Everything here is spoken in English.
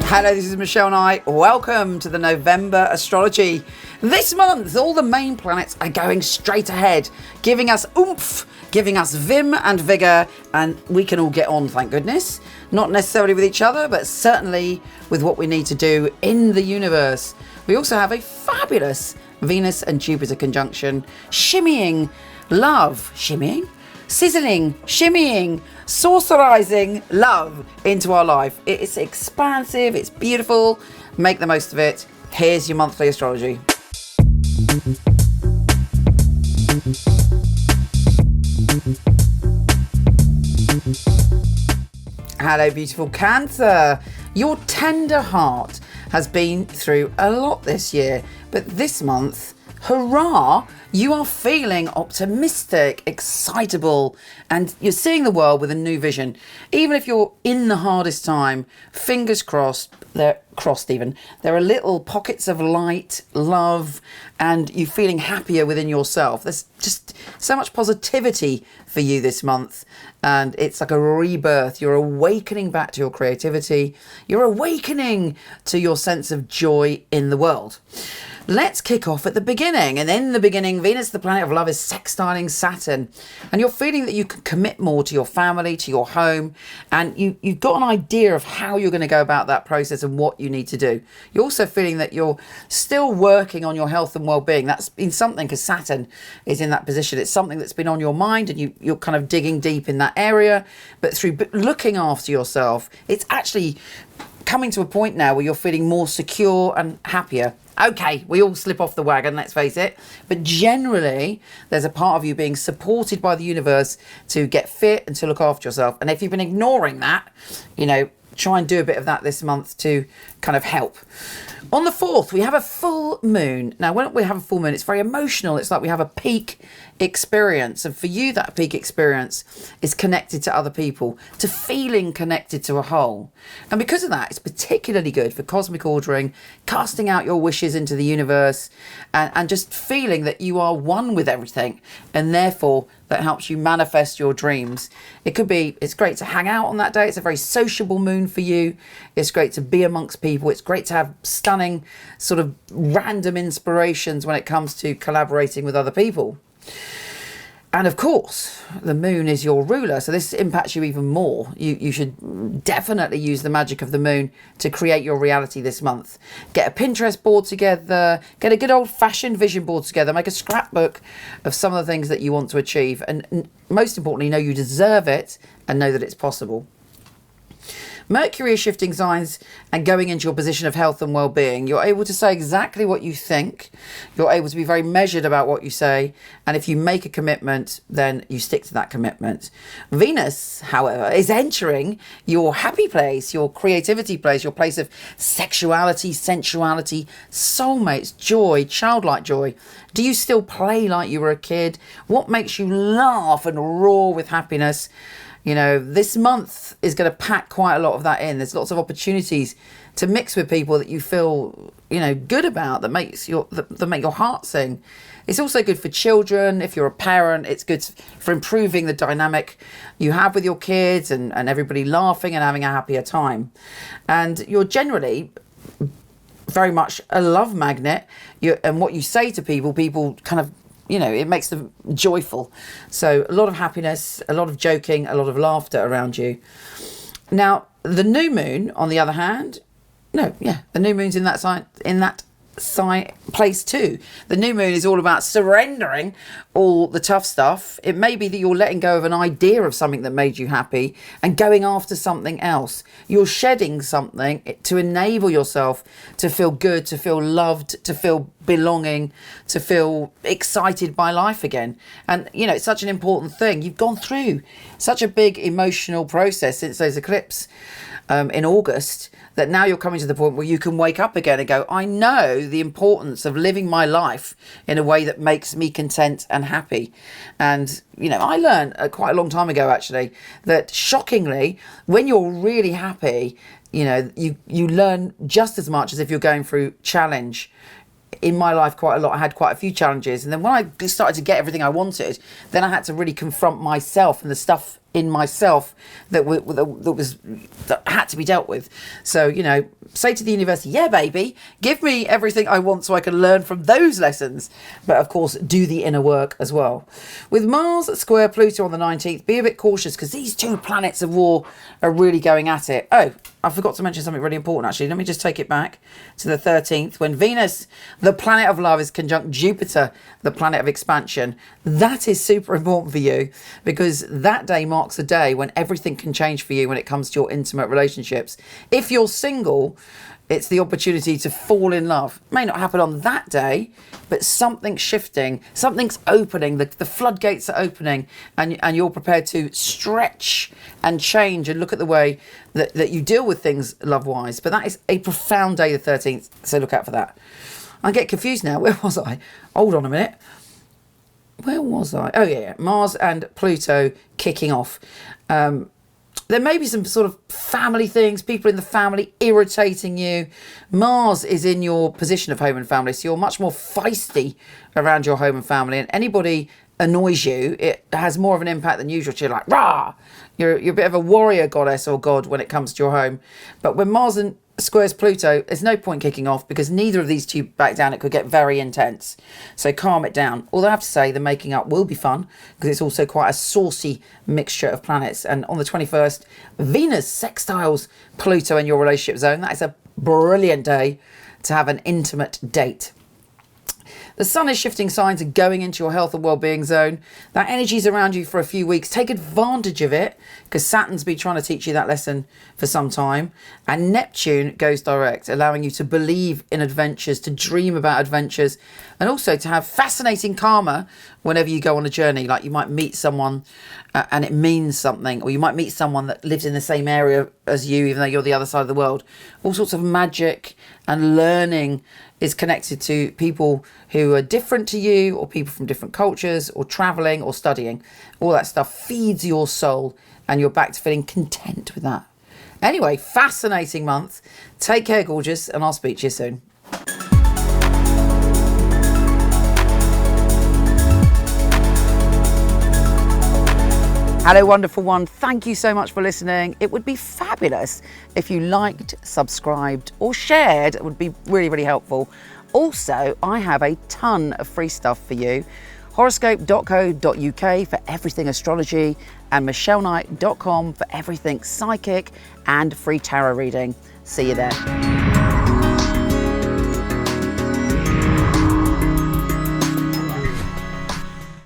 Hello, this is Michele and I. Welcome to the November astrology. This month, all the main planets are going straight ahead, giving us oomph, giving us vim and vigour, and we can all get on, thank goodness. Not necessarily with each other, but certainly with what we need to do in the universe. We also have a fabulous Venus and Jupiter conjunction, shimmying love, sizzling, shimmying, sorcerizing love into our life. It's expansive, it's beautiful. Make the most of it. Here's your monthly astrology. Hello, beautiful Cancer. Your tender heart has been through a lot this year, but this month, hurrah, you are feeling optimistic, excitable, and you're seeing the world with a new vision. Even if you're in the hardest time, fingers crossed, there are little pockets of light, love, and you're feeling happier within yourself. There's just so much positivity for you this month, and it's like a rebirth. You're awakening back to your creativity. You're awakening to your sense of joy in the world. Let's kick off at the beginning. And in the beginning, Venus, the planet of love, is sextiling Saturn. And you're feeling that you can commit more to your family, to your home. And you've got an idea of how you're going to go about that process and what you need to do. You're also feeling that you're still working on your health and well-being. That's been something because Saturn is in that position. It's something that's been on your mind and you're kind of digging deep in that area. But through looking after yourself, it's actually coming to a point now where you're feeling more secure and happier. Okay, we all slip off the wagon, let's face it. But generally, there's a part of you being supported by the universe to get fit and to look after yourself. And if you've been ignoring that, try and do a bit of that this month to kind of help. On the 4th, we have a full moon. Now, when we have a full moon, it's very emotional. It's like we have a peak experience. And for you, that peak experience is connected to other people, to feeling connected to a whole. And because of that, it's particularly good for cosmic ordering, casting out your wishes into the universe, and just feeling that you are one with everything. And therefore, that helps you manifest your dreams. It's great to hang out on that day. It's a very sociable moon for you. It's great to be amongst people. It's great to have stunning sort of random inspirations when it comes to collaborating with other people. And of course, the moon is your ruler, so this impacts you even more. You should definitely use the magic of the moon to create your reality this month. Get a Pinterest board together, get a good old-fashioned vision board together, make a scrapbook of some of the things that you want to achieve, and most importantly, know you deserve it and know that it's possible. Mercury is shifting signs and going into your position of health and well-being. You're able to say exactly what you think. You're able to be very measured about what you say. And if you make a commitment, then you stick to that commitment. Venus, however, is entering your happy place, your creativity place, your place of sexuality, sensuality, soulmates, joy, childlike joy. Do you still play like you were a kid? What makes you laugh and roar with happiness? This month is going to pack quite a lot of that in. There's lots of opportunities to mix with people that you feel, good about, that make your heart sing. It's also good for children. If you're a parent, it's good for improving the dynamic you have with your kids and everybody laughing and having a happier time. And you're generally very much a love magnet. And what you say to people kind of, it makes them joyful. So a lot of happiness, a lot of joking, a lot of laughter around you. Now, the new moon, on the other hand, the new moon's in that place too. The new moon is all about surrendering all the tough stuff. It may be that you're letting go of an idea of something that made you happy and going after something else. You're shedding something to enable yourself to feel good, to feel loved, to feel belonging, to feel excited by life again. And it's such an important thing. You've gone through such a big emotional process since those eclipses in August, that now you're coming to the point where you can wake up again and go, I know the importance of living my life in a way that makes me content and happy. And, I learned quite a long time ago, actually, that shockingly, when you're really happy, you learn just as much as if you're going through challenge. in my life quite a lot. I had quite a few challenges, and then when I started to get everything I wanted, then I had to really confront myself and the stuff in myself that had to be dealt with. So, you know, say to the universe, yeah, baby, give me everything I want so I can learn from those lessons. But of course, do the inner work as well. With Mars square Pluto on the 19th, be a bit cautious because these two planets of war are really going at it. Oh, I forgot to mention something really important, actually. Let me just take it back to the 13th, when Venus, the planet of love, is conjunct Jupiter, the planet of expansion. That is super important for you, because that day marks a day when everything can change for you when it comes to your intimate relationships. If you're single, it's the opportunity to fall in love. It may not happen on that day, but something's shifting, something's opening, the floodgates are opening, and you're prepared to stretch and change and look at the way that you deal with things love-wise. But that is a profound day, the 13th, so look out for that. I get confused now. Where was I? Hold on a minute. Where was I? Oh, yeah. Mars and Pluto kicking off. There may be some sort of family things, people in the family irritating you. Mars is in your position of home and family, so you're much more feisty around your home and family. And anybody annoys you, it has more of an impact than usual. You're like, rah! You're a bit of a warrior goddess or god when it comes to your home. But when Mars and squares Pluto, there's no point kicking off because neither of these two back down. It could get very intense. So calm it down. Although I have to say the making up will be fun because it's also quite a saucy mixture of planets. And on the 21st, Venus sextiles Pluto in your relationship zone. That is a brilliant day to have an intimate date. The sun is shifting signs and going into your health and well-being zone. That energy is around you for a few weeks. Take advantage of it because Saturn's been trying to teach you that lesson for some time. And Neptune goes direct, allowing you to believe in adventures, to dream about adventures, and also to have fascinating karma whenever you go on a journey. Like you might meet someone and it means something, or you might meet someone that lives in the same area as you, even though you're the other side of the world. All sorts of magic and learning is connected to people who are different to you, or people from different cultures, or traveling or studying. All that stuff feeds your soul and you're back to feeling content with that. Anyway, fascinating month. Take care, gorgeous, and I'll speak to you soon. Hello, wonderful one. Thank you so much for listening. It would be fabulous if you liked, subscribed, or shared. It would be really, really helpful. Also, I have a ton of free stuff for you. Horoscope.co.uk for everything astrology, and michelleknight.com for everything psychic and free tarot reading. See you there.